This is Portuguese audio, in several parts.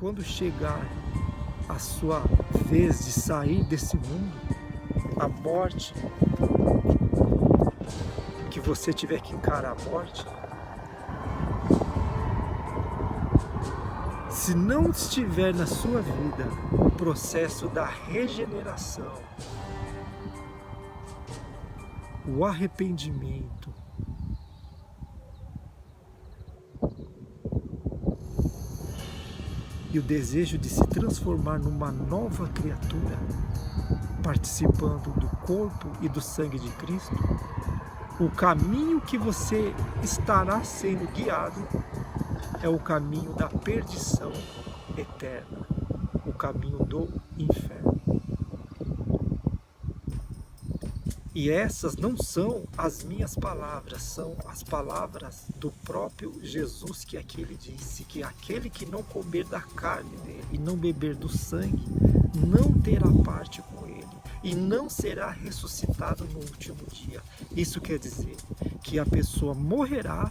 quando chegar a sua vez de sair desse mundo, a morte, que você tiver que encarar a morte, se não estiver na sua vida o processo da regeneração, o arrependimento, e o desejo de se transformar numa nova criatura, participando do corpo e do sangue de Cristo, o caminho que você estará sendo guiado é o caminho da perdição eterna, o caminho do inferno. E essas não são as minhas palavras, são as palavras do próprio Jesus, que aqui ele disse que aquele que não comer da carne dele e não beber do sangue, não terá parte com ele e não será ressuscitado no último dia. Isso quer dizer que a pessoa morrerá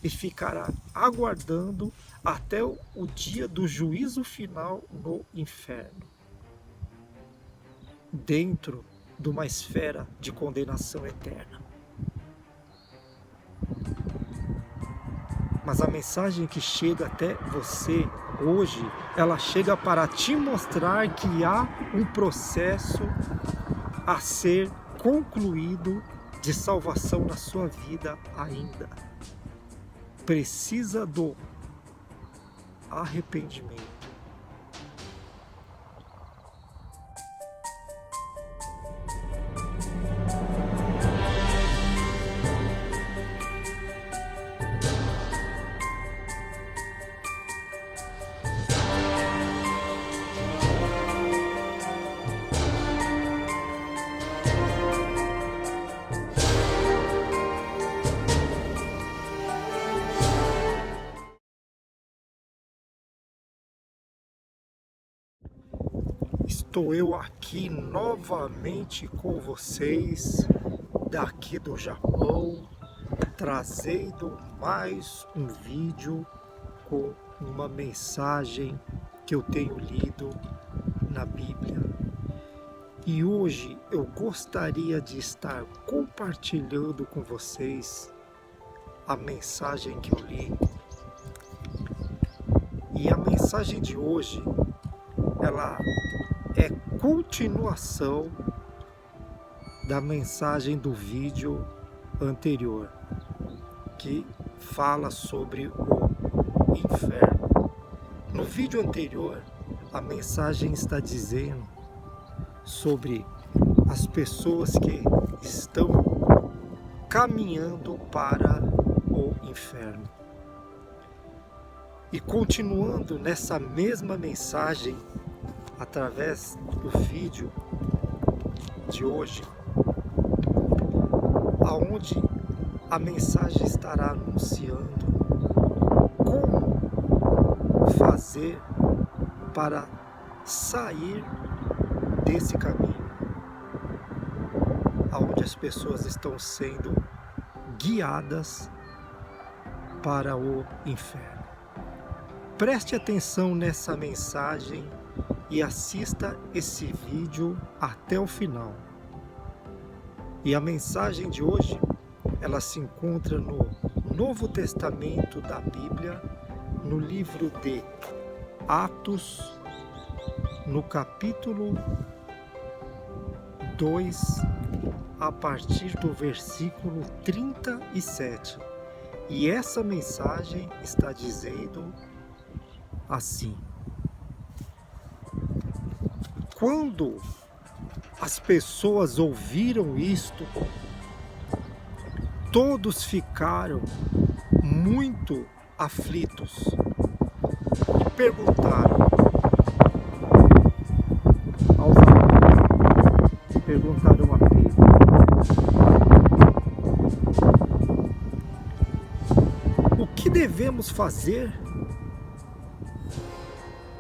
e ficará aguardando até o dia do juízo final no inferno, dentro de uma esfera de condenação eterna. Mas a mensagem que chega até você hoje, ela chega para te mostrar que há um processo a ser concluído de salvação na sua vida ainda. Precisa do arrependimento. Estou eu aqui novamente com vocês, daqui do Japão, trazendo mais um vídeo com uma mensagem que eu tenho lido na Bíblia. E hoje eu gostaria de estar compartilhando com vocês a mensagem que eu li. E a mensagem de hoje, ela é continuação da mensagem do vídeo anterior, que fala sobre o inferno. No vídeo anterior, a mensagem está dizendo sobre as pessoas que estão caminhando para o inferno. E continuando nessa mesma mensagem, através do vídeo de hoje, aonde a mensagem estará anunciando como fazer para sair desse caminho, aonde as pessoas estão sendo guiadas para o inferno. Preste atenção nessa mensagem e assista esse vídeo até o final. E a mensagem de hoje, ela se encontra no Novo Testamento da Bíblia, no livro de Atos, no capítulo 2, a partir do versículo 37. E essa mensagem está dizendo assim: quando as pessoas ouviram isto, todos ficaram muito aflitos e perguntaram aos apóstolos, perguntaram a Pedro: o que devemos fazer?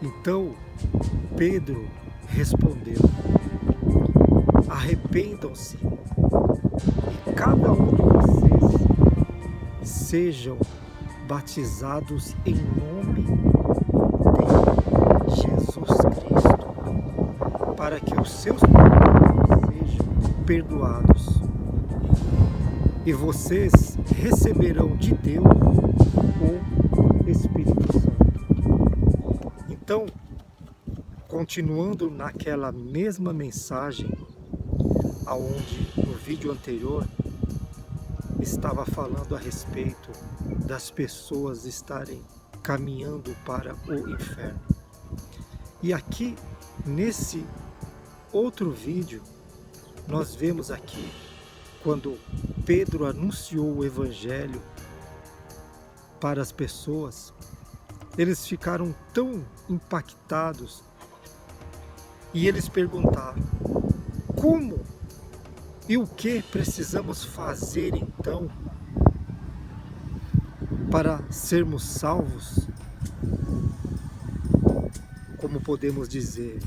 Então Pedro respondeu: arrependam-se e cada um de vocês sejam batizados em nome para que os seus pecados sejam perdoados. E vocês receberão de Deus o Espírito Santo. Então, continuando naquela mesma mensagem, aonde no vídeo anterior estava falando a respeito das pessoas estarem caminhando para o inferno. E aqui, nesse outro vídeo, nós vemos aqui, quando Pedro anunciou o Evangelho para as pessoas, eles ficaram tão impactados e eles perguntaram: como e o que precisamos fazer então para sermos salvos? Como podemos dizer,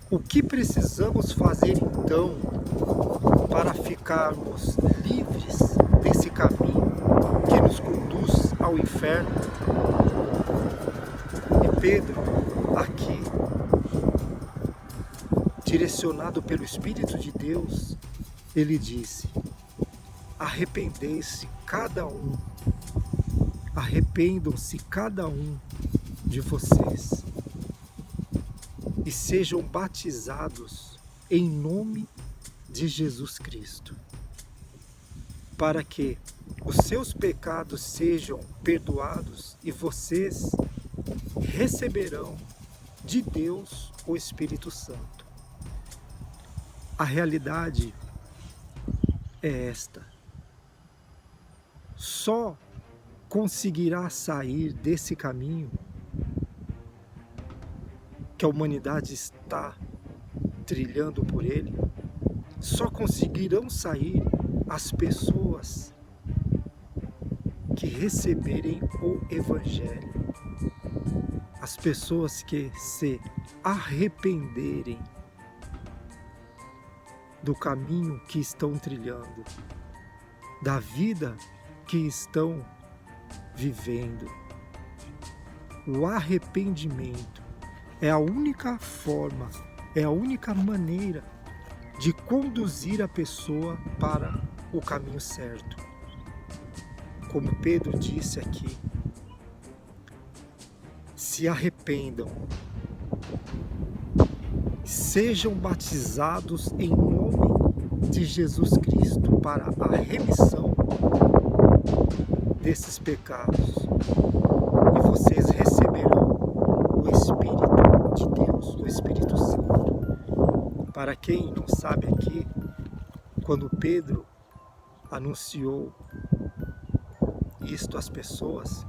o que precisamos fazer então para ficarmos livres desse caminho que nos conduz ao inferno? E Pedro, aqui, direcionado pelo Espírito de Deus, ele disse: arrependei-se cada um, arrependam-se cada um de vocês e sejam batizados em nome de Jesus Cristo, para que os seus pecados sejam perdoados e vocês receberão de Deus o Espírito Santo. A realidade é esta: só conseguirá sair desse caminho que a humanidade está trilhando por ele, só conseguirão sair as pessoas que receberem o Evangelho, as pessoas que se arrependerem do caminho que estão trilhando, da vida que estão vivendo. O arrependimento é a única forma, é a única maneira de conduzir a pessoa para o caminho certo. Como Pedro disse aqui, se arrependam, sejam batizados em nome de Jesus Cristo para a remissão desses pecados, e vocês receberão o Espírito de Deus, o Espírito Santo. Para quem não sabe aqui, quando Pedro anunciou isto às pessoas,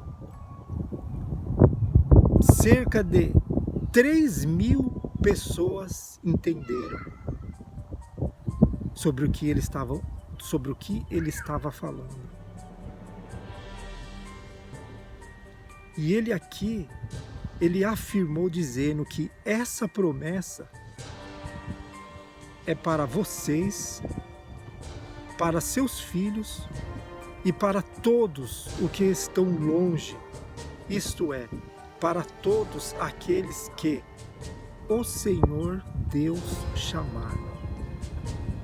cerca de 3.000 pessoas entenderam sobre o que ele estava falando. E ele aqui, ele afirmou dizendo que essa promessa é para vocês, para seus filhos e para todos os que estão longe, isto é, para todos aqueles que o Senhor Deus chamar.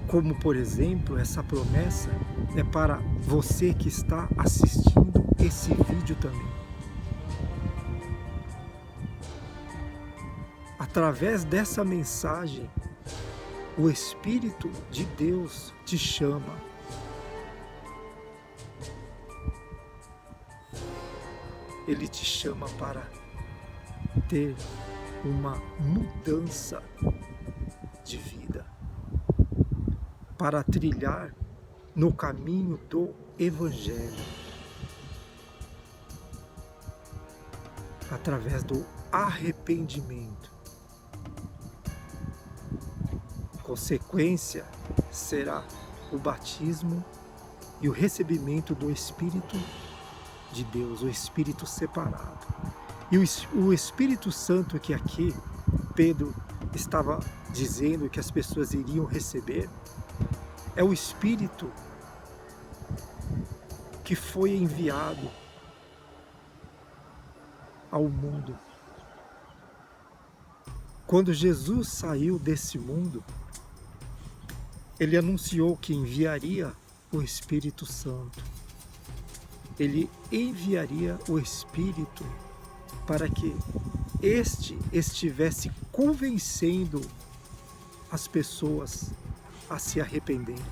Como, por exemplo, essa promessa é para você que está assistindo esse vídeo também. Através dessa mensagem, o Espírito de Deus te chama. Ele te chama para ter uma mudança de vida, para trilhar no caminho do Evangelho, através do arrependimento. Consequência será o batismo e o recebimento do Espírito de Deus, o Espírito separado. E o Espírito Santo que aqui Pedro estava dizendo que as pessoas iriam receber, é o Espírito que foi enviado ao mundo Quando Jesus saiu desse mundo, ele anunciou que enviaria o Espírito Santo. Ele enviaria o Espírito para que este estivesse convencendo as pessoas a se arrependerem.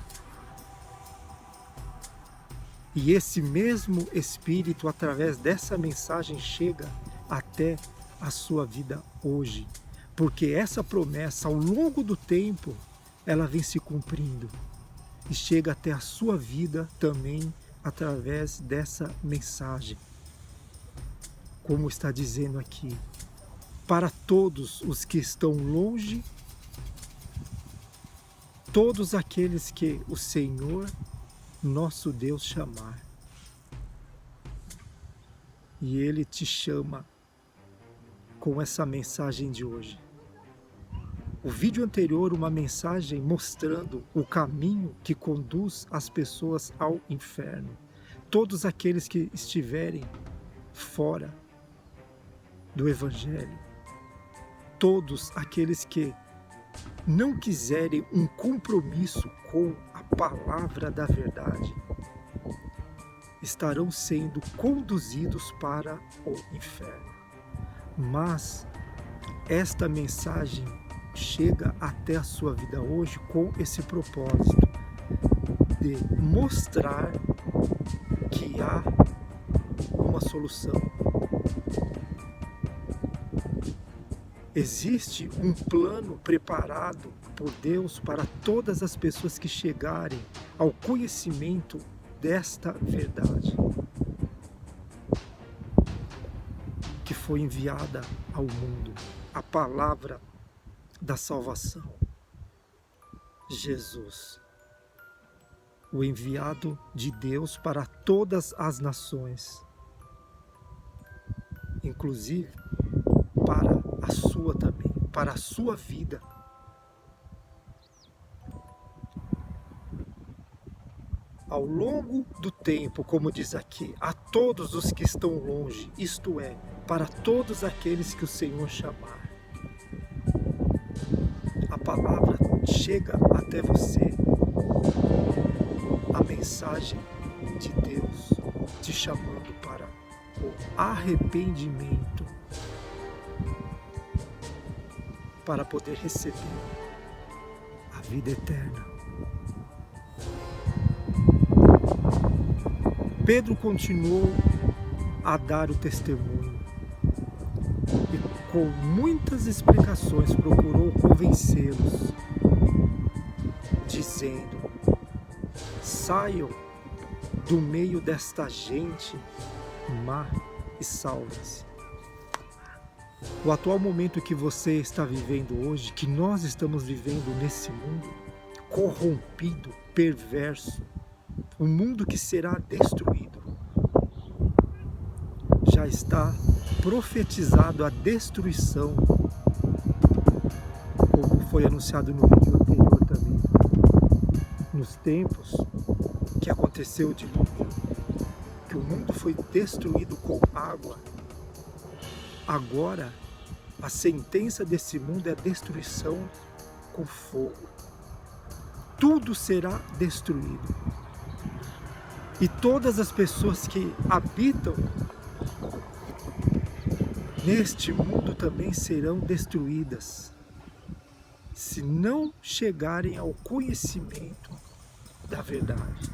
E esse mesmo Espírito, através dessa mensagem, chega até a sua vida hoje. Porque essa promessa, ao longo do tempo, ela vem se cumprindo. E chega até a sua vida também através dessa mensagem. Como está dizendo aqui, para todos os que estão longe, todos aqueles que o Senhor, nosso Deus, chamar. E Ele te chama com essa mensagem de hoje. O vídeo anterior, uma mensagem mostrando o caminho que conduz as pessoas ao inferno. Todos aqueles que estiverem fora do Evangelho, todos aqueles que não quiserem um compromisso com a palavra da verdade, estarão sendo conduzidos para o inferno. Mas esta mensagem chega até a sua vida hoje com esse propósito de mostrar que há uma solução. Existe um plano preparado por Deus para todas as pessoas que chegarem ao conhecimento desta verdade que foi enviada ao mundo, a palavra da salvação. Jesus, o enviado de Deus para todas as nações, inclusive para a sua também, para a sua vida. Ao longo do tempo, como diz aqui, a todos os que estão longe, isto é, para todos aqueles que o Senhor chamar. A palavra chega até você, a mensagem de Deus te chamando para o arrependimento, para poder receber a vida eterna. Pedro continuou a dar o testemunho e com muitas explicações procurou convencê-los, dizendo: saiam do meio desta gente má e salvem-se. O atual momento que você está vivendo hoje, que nós estamos vivendo nesse mundo corrompido, perverso, um mundo que será destruído, já está profetizado a destruição, como foi anunciado no vídeo anterior também. Nos tempos que aconteceu de que o mundo foi destruído com água, agora a sentença desse mundo é a destruição com fogo. Tudo será destruído. E todas as pessoas que habitam neste mundo também serão destruídas, se não chegarem ao conhecimento da verdade,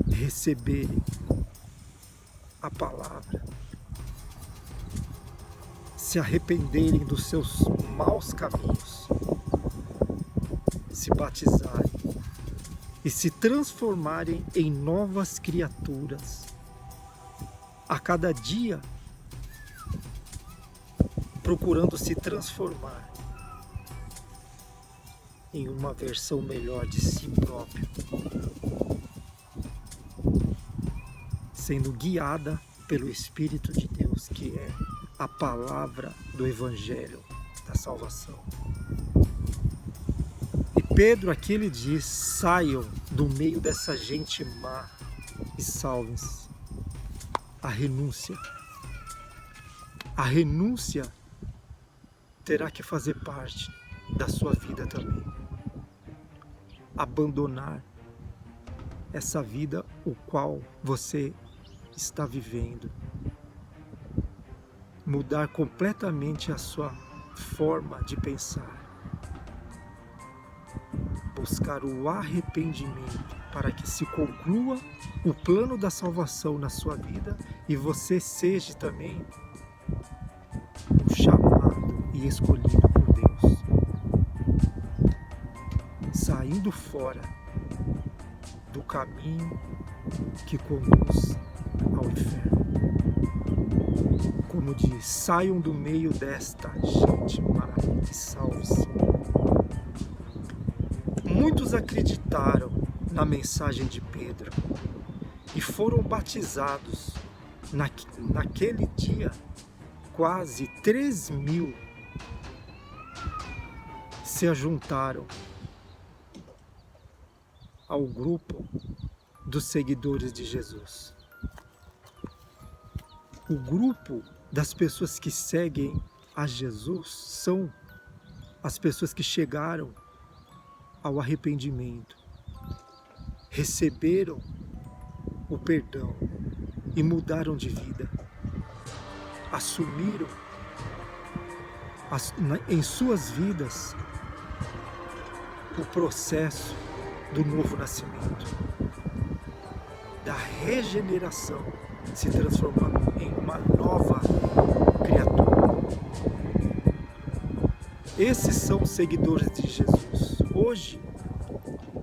receberem a palavra, se arrependerem dos seus maus caminhos, se batizarem e se transformarem em novas criaturas. A cada dia, procurando se transformar em uma versão melhor de si próprio, sendo guiada pelo Espírito de Deus, que é a palavra do Evangelho da salvação. E Pedro aqui ele diz: saiam do meio dessa gente má e salvem-se. A renúncia terá que fazer parte da sua vida também. Abandonar essa vida o qual você está vivendo. Mudar completamente a sua forma de pensar. Buscar o arrependimento para que se conclua o plano da salvação na sua vida e você seja também chamado e escolhido por Deus. Saindo fora do caminho que conduz ao inferno. Como diz, saiam do meio desta gente má e salve-se. Muitos acreditaram na mensagem de Pedro e foram batizados. Naquele dia, quase 3.000 se ajuntaram ao grupo dos seguidores de Jesus. O grupo das pessoas que seguem a Jesus são as pessoas que chegaram ao arrependimento, receberam o perdão e mudaram de vida, assumiram em suas vidas o processo do novo nascimento, da regeneração, se transformando em uma nova criatura. Esses são os seguidores de Jesus. Hoje,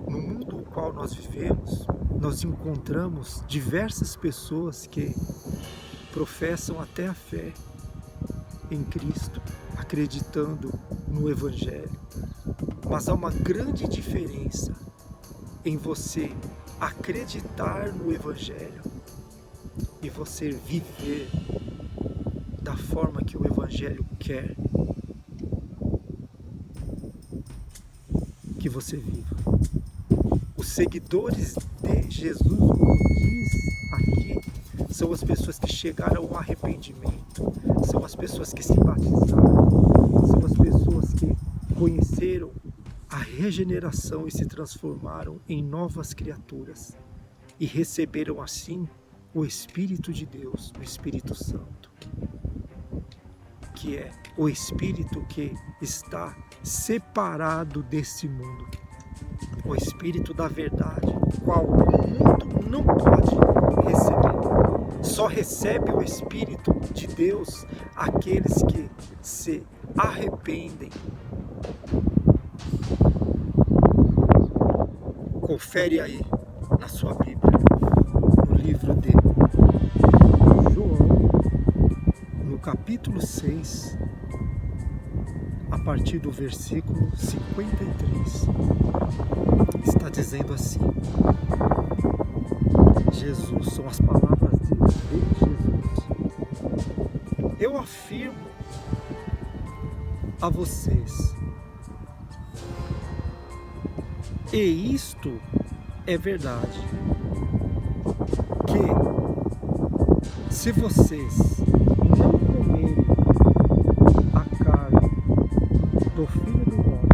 no mundo no qual nós vivemos, nós encontramos diversas pessoas que professam até a fé em Cristo, acreditando no Evangelho. Mas há uma grande diferença em você acreditar no Evangelho e você viver da forma que o Evangelho quer que você viva. Os seguidores de Jesus, como diz aqui, são as pessoas que chegaram ao arrependimento, são as pessoas que se batizaram, são as pessoas que conheceram a regeneração e se transformaram em novas criaturas e receberam assim o Espírito de Deus, o Espírito Santo, que é o Espírito que está separado desse mundo, o Espírito da verdade, o qual o mundo não pode receber. Só recebe o Espírito de Deus aqueles que se arrependem. Confere aí na sua Bíblia, no livro de João, no capítulo 6, a partir do versículo 53, está dizendo assim: Jesus, são as palavras de Jesus. Eu afirmo a vocês, e isto é verdade, que se vocês não comerem a carne do Filho do Homem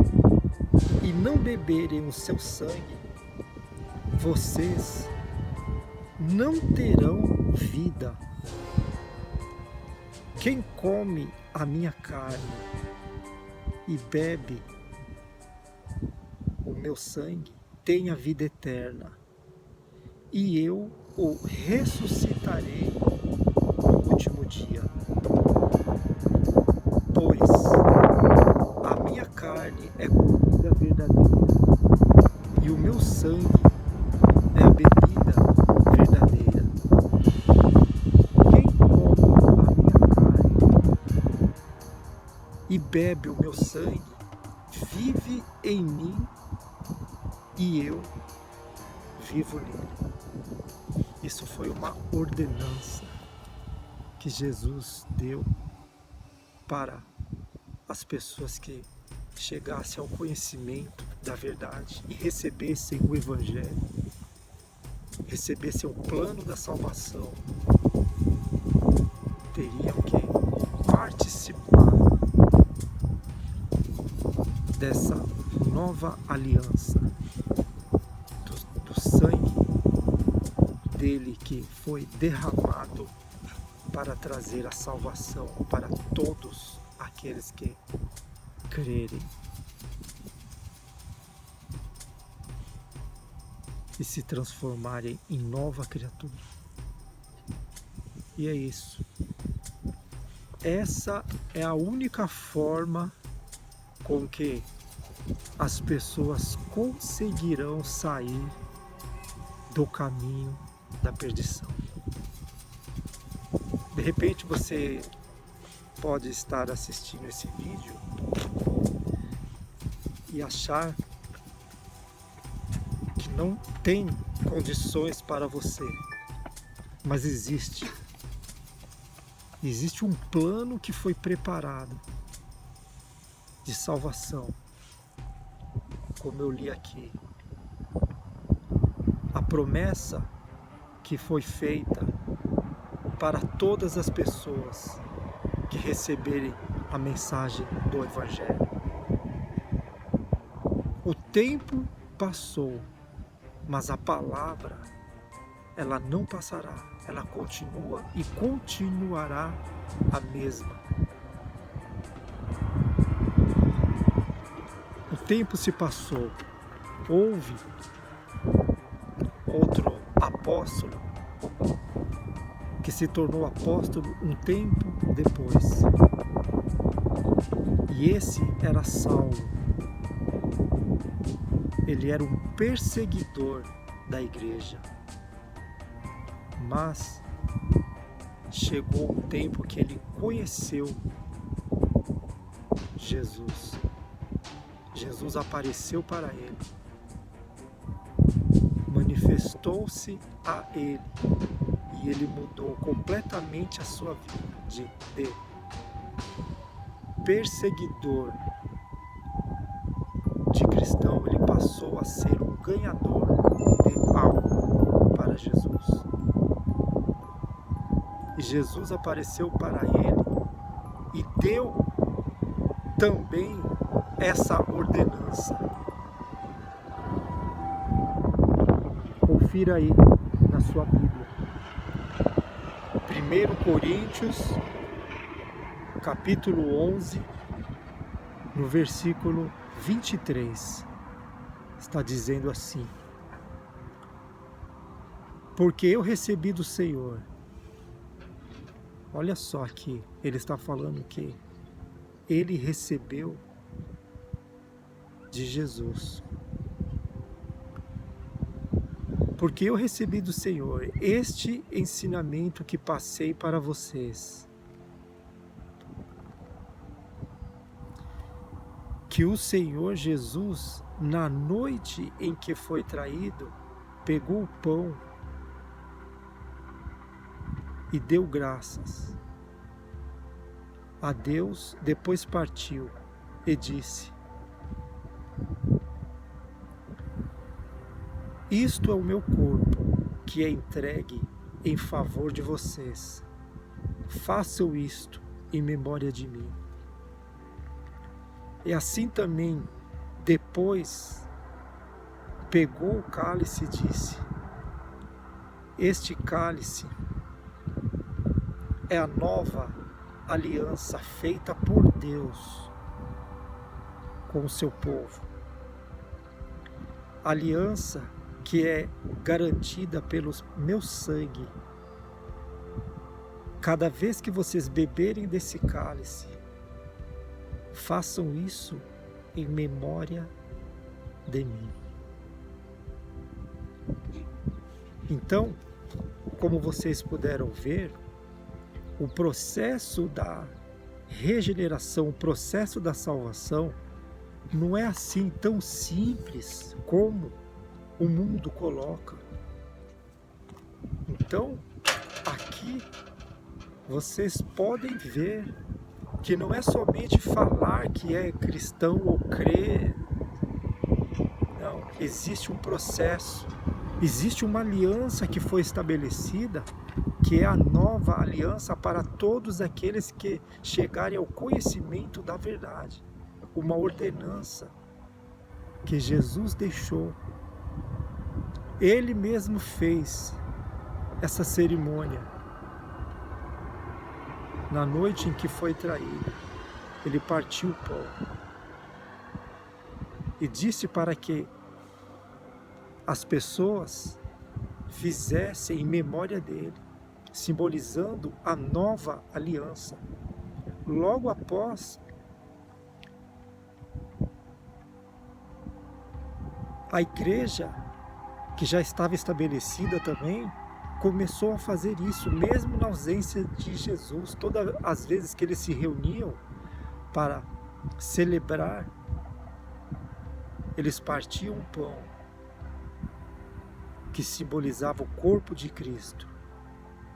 e não beberem o seu sangue, vocês não terão vida. Quem come a minha carne e bebe o meu sangue tem a vida eterna, e eu o ressuscitarei no último dia. Pois a minha carne é comida verdadeira e o meu sangue é a bebida verdadeira. Quem come a minha carne e bebe o meu sangue vive em mim e eu vivo nele. Isso foi uma ordenança que Jesus deu para as pessoas que chegassem ao conhecimento da verdade e recebessem o Evangelho, recebessem o plano da salvação, teriam que participar nova aliança, do sangue dele que foi derramado para trazer a salvação para todos aqueles que crerem e se transformarem em nova criatura. E é isso. Essa é a única forma com que as pessoas conseguirão sair do caminho da perdição. De repente você pode estar assistindo esse vídeo e achar que não tem condições para você, mas existe um plano que foi preparado de salvação, como eu li aqui. A promessa que foi feita para todas as pessoas que receberem a mensagem do Evangelho. O tempo passou, mas a palavra, ela não passará, ela continua e continuará a mesma. O tempo se passou, houve outro apóstolo que se tornou apóstolo um tempo depois. E esse era Saulo. Ele era um perseguidor da igreja. Mas chegou um tempo que ele conheceu Jesus. Jesus apareceu para ele, manifestou-se a ele, e ele mudou completamente a sua vida de perseguidor de cristão. Ele passou a ser um ganhador de alma para Jesus. E Jesus apareceu para ele e deu também essa ordenança. Confira aí na sua Bíblia. 1 Coríntios, capítulo 11, no versículo 23, está dizendo assim: porque eu recebi do Senhor. Olha só aqui, ele está falando que ele recebeu de Jesus. Porque eu recebi do Senhor este ensinamento que passei para vocês, que o Senhor Jesus, na noite em que foi traído, pegou o pão e deu graças a Deus, depois partiu e disse: isto é o meu corpo, que é entregue em favor de vocês. Façam isto em memória de mim. E assim também, depois, pegou o cálice e disse: este cálice é a nova aliança feita por Deus com o seu povo. Aliança que é garantida pelo meu sangue. Cada vez que vocês beberem desse cálice, façam isso em memória de mim. Então, como vocês puderam ver, o processo da regeneração, o processo da salvação, não é assim tão simples como o mundo coloca. Então, aqui vocês podem ver que não é somente falar que é cristão ou crer. Não, existe um processo, existe uma aliança que foi estabelecida, que é a nova aliança para todos aqueles que chegarem ao conhecimento da verdade. Uma ordenança que Jesus deixou. Ele mesmo fez essa cerimônia. Na noite em que foi traído, ele partiu o pão e disse para que as pessoas fizessem em memória dele, simbolizando a nova aliança. Logo após, a igreja, que já estava estabelecida também, começou a fazer isso, mesmo na ausência de Jesus. Todas as vezes que eles se reuniam para celebrar, eles partiam o pão, que simbolizava o corpo de Cristo,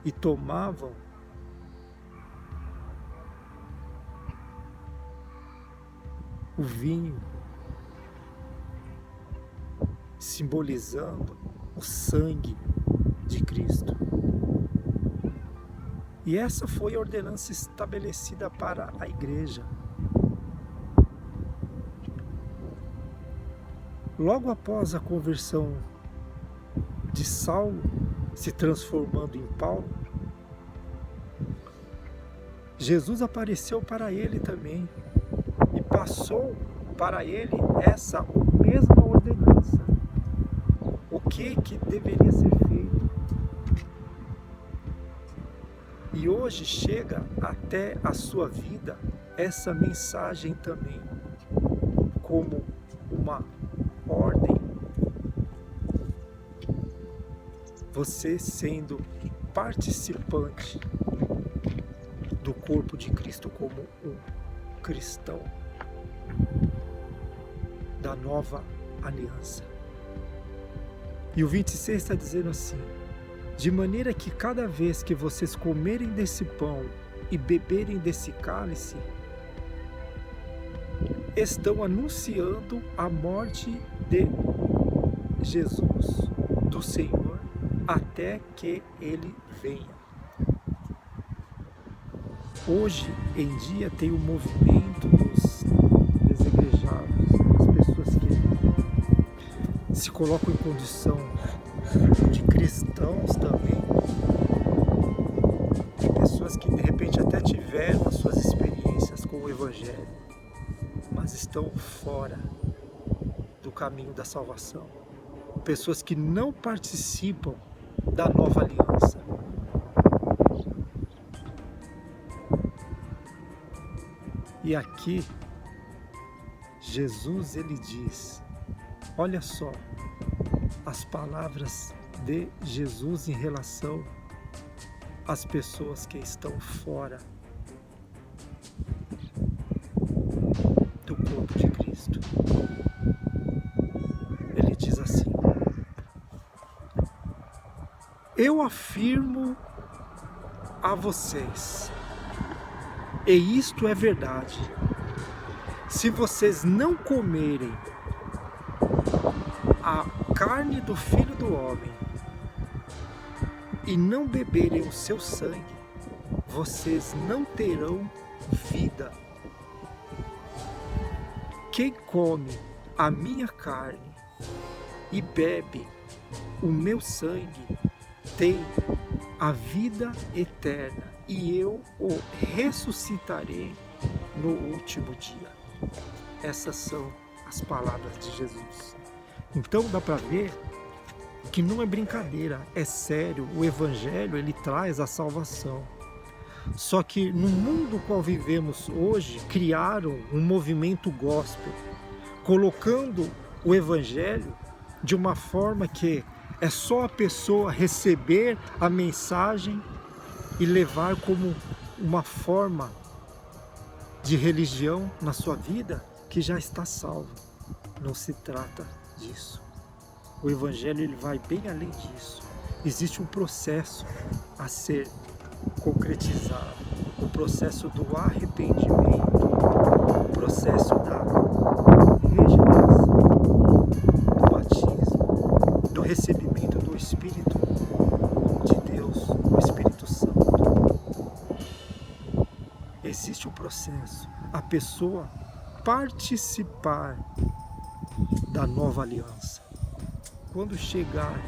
e tomavam o vinho, simbolizando o sangue de Cristo. E essa foi a ordenança estabelecida para a igreja. Logo após a conversão de Saulo, se transformando em Paulo, Jesus apareceu para ele também e passou para ele essa mesma ordenança. O que deveria ser feito? E hoje chega até a sua vida essa mensagem também, como uma ordem. Você sendo participante do corpo de Cristo como um cristão da nova aliança. E o 26 está dizendo assim: de maneira que cada vez que vocês comerem desse pão e beberem desse cálice, estão anunciando a morte de Jesus, do Senhor, até que Ele venha. Hoje em dia tem o movimento dos desigrejados, as pessoas que se colocam em condição de cristãos também, pessoas que de repente até tiveram as suas experiências com o Evangelho, mas estão fora do caminho da salvação. Pessoas que não participam da nova aliança. E aqui, Jesus, ele diz, olha só, as palavras de Jesus em relação às pessoas que estão fora do corpo de Cristo. Ele diz assim: eu afirmo a vocês, e isto é verdade, se vocês não comerem a carne do Filho do Homem e não beberem o seu sangue, vocês não terão vida. Quem come a minha carne e bebe o meu sangue tem a vida eterna, e eu o ressuscitarei no último dia. Essas são as palavras de Jesus. Então dá para ver que não é brincadeira, é sério. O Evangelho, ele traz a salvação. Só que no mundo qual vivemos hoje, criaram um movimento gospel, colocando o Evangelho de uma forma que é só a pessoa receber a mensagem e levar como uma forma de religião na sua vida, que já está salvo. Não se trata disso. O Evangelho, ele vai bem além disso. Existe um processo a ser concretizado, o processo do arrependimento, o processo da regeneração, do batismo, do recebimento do Espírito de Deus, o Espírito Santo. Existe um processo, a pessoa participar da nova aliança. Quando chegar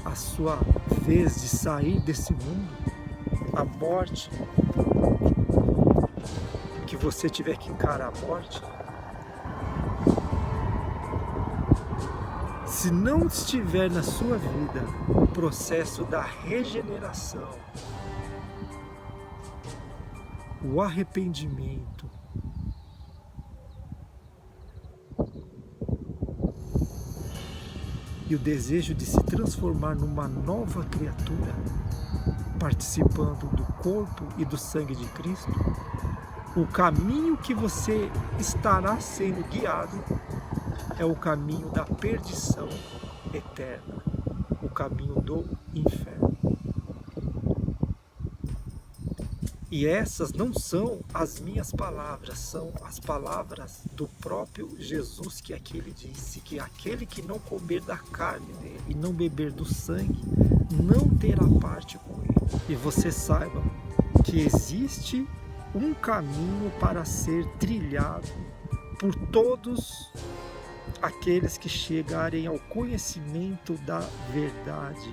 a sua vez de sair desse mundo, a morte, que você tiver que encarar a morte, se não estiver na sua vida o processo da regeneração, o arrependimento, e o desejo de se transformar numa nova criatura, participando do corpo e do sangue de Cristo, o caminho que você estará sendo guiado é o caminho da perdição eterna, o caminho do inferno. E essas não são as minhas palavras, são as palavras do próprio Jesus, que aqui ele disse que aquele que não comer da carne dele e não beber do sangue não terá parte com ele. E você saiba que existe um caminho para ser trilhado por todos aqueles que chegarem ao conhecimento da verdade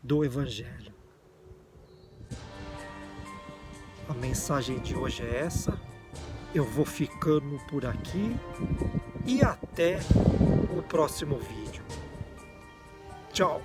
do Evangelho. A mensagem de hoje é essa. Eu vou ficando por aqui e até o próximo vídeo. Tchau!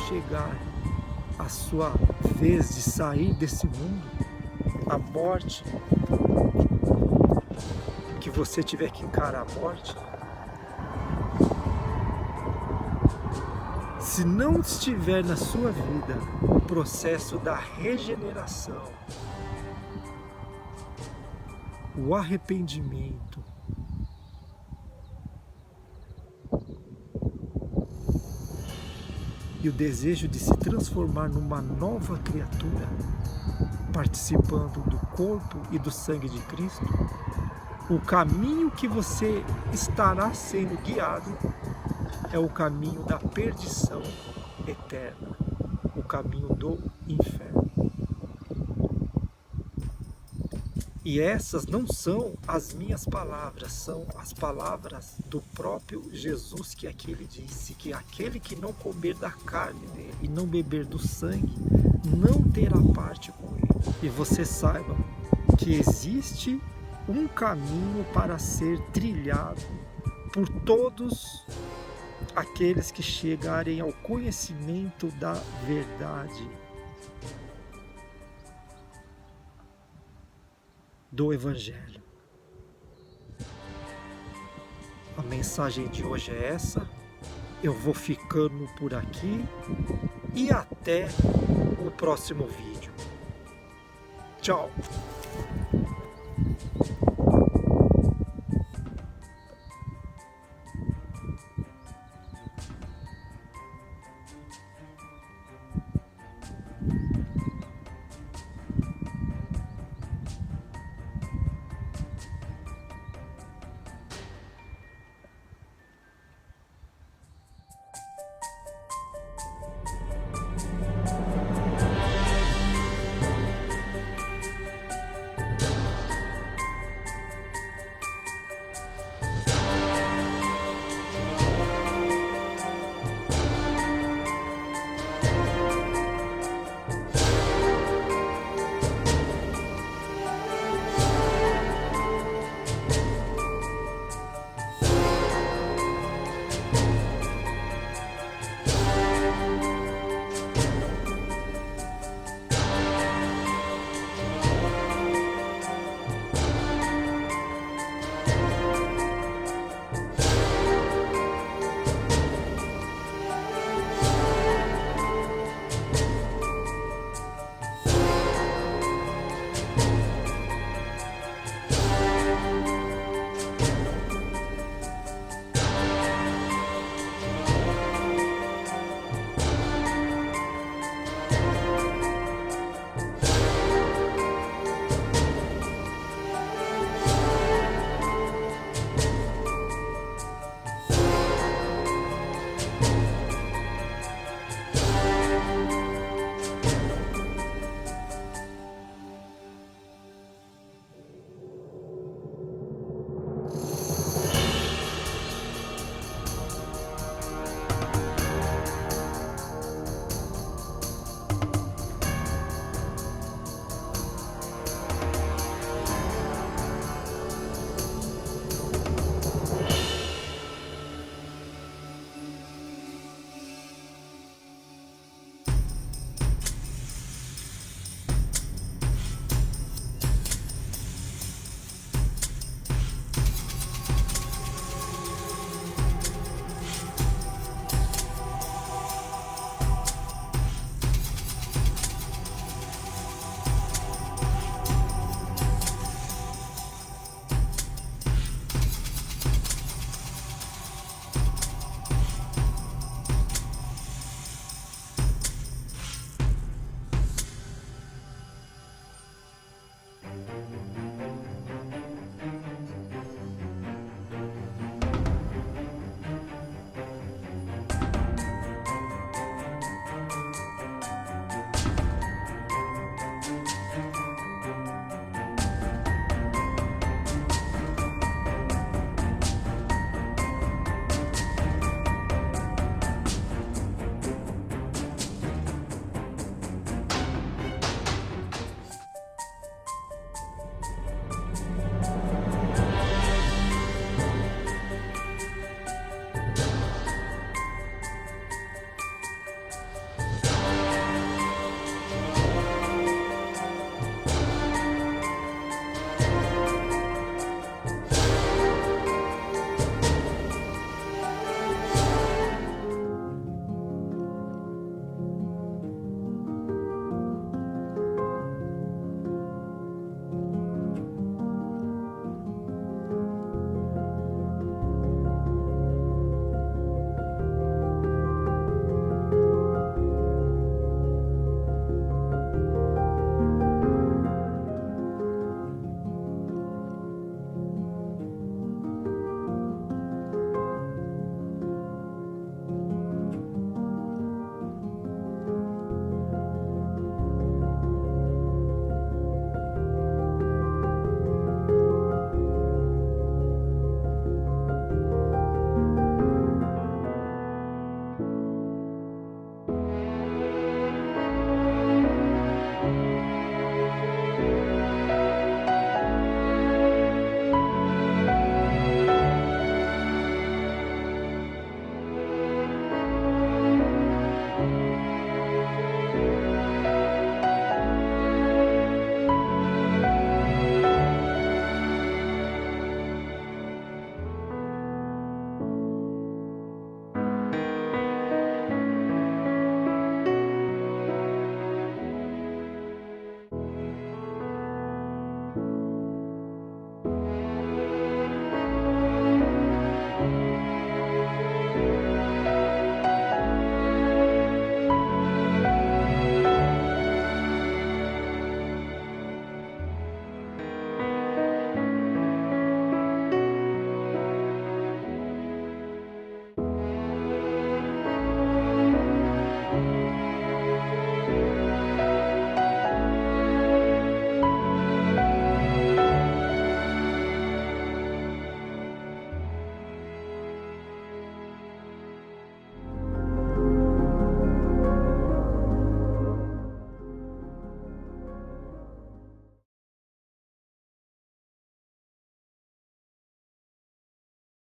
Chegar a sua vez de sair desse mundo, a morte, que você tiver que encarar a morte, se não estiver na sua vida o processo da regeneração, o arrependimento, e o desejo de se transformar numa nova criatura, participando do corpo e do sangue de Cristo, o caminho que você estará sendo guiado é o caminho da perdição eterna, o caminho do inferno. E essas não são as minhas palavras, são as palavras do próprio Jesus, que aqui ele disse que aquele que não comer da carne dele e não beber do sangue não terá parte com ele. E você saiba que existe um caminho para ser trilhado por todos aqueles que chegarem ao conhecimento da verdade do Evangelho. A mensagem de hoje é essa. Eu vou ficando por aqui e até o próximo vídeo. Tchau!